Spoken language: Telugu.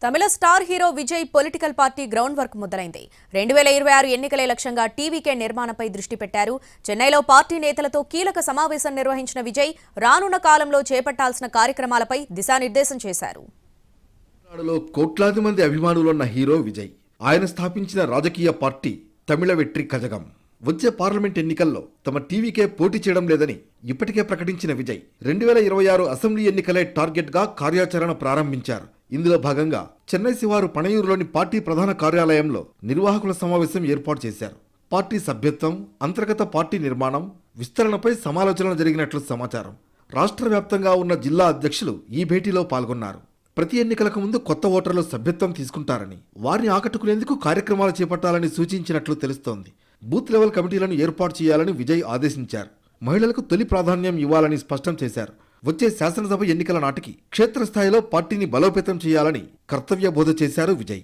తమిళ star hero Vijay political party ground work మొదలైంది. 2026 ఎన్నికలే లక్ష్యంగా టీవీకే నిర్మాణంపై దృష్టి పెట్టారు. చెన్నైలో పార్టీ నేతలతో కీలక సమావేశం నిర్వహించిన విజయ్ రానున్న కాలంలో చేపట్టాల్సిన కార్యక్రమాలపై దిశానిర్దేశం చేశారు. కోట్లాది మంది అభిమానులున్న హీరో విజయ్. ఆయన స్థాపించిన రాజకీయ పార్టీ తమిళ వెట్రి కజగం వచ్చే పార్లమెంట్ ఎన్నికల్లో తమ టీవీకే పోటీ చేయడం లేదని ఇప్పటికే ప్రకటించిన విజయ్ 2026 అసెంబ్లీ ఎన్నికలే టార్గెట్ గా కార్యాచరణ ప్రారంభించారు. ఇందులో భాగంగా చెన్నై శివారు పణయూరులోని పార్టీ ప్రధాన కార్యాలయంలో నిర్వాహకుల సమావేశం ఏర్పాటు చేశారు. పార్టీ సభ్యత్వం, అంతర్గత పార్టీ నిర్మాణం, విస్తరణపై సమాలోచనలు జరిగినట్లు సమాచారం. రాష్ట్ర వ్యాప్తంగా ఉన్న జిల్లా అధ్యక్షులు ఈ భేటీలో పాల్గొన్నారు. ప్రతి ఎన్నికలకు ముందు కొత్త ఓటర్లు సభ్యత్వం తీసుకుంటారని, వారిని ఆకట్టుకునేందుకు కార్యక్రమాలు చేపట్టాలని సూచించినట్లు తెలుస్తోంది. బూత్ లెవెల్ కమిటీలను ఏర్పాటు చేయాలని విజయ్ ఆదేశించారు. మహిళలకు తొలి ప్రాధాన్యం ఇవ్వాలని స్పష్టం చేశారు. వచ్చే శాసనసభ ఎన్నికల నాటికి క్షేత్రస్థాయిలో పార్టీని బలోపేతం చేయాలని కర్తవ్య బోధ చేశారు విజయ్.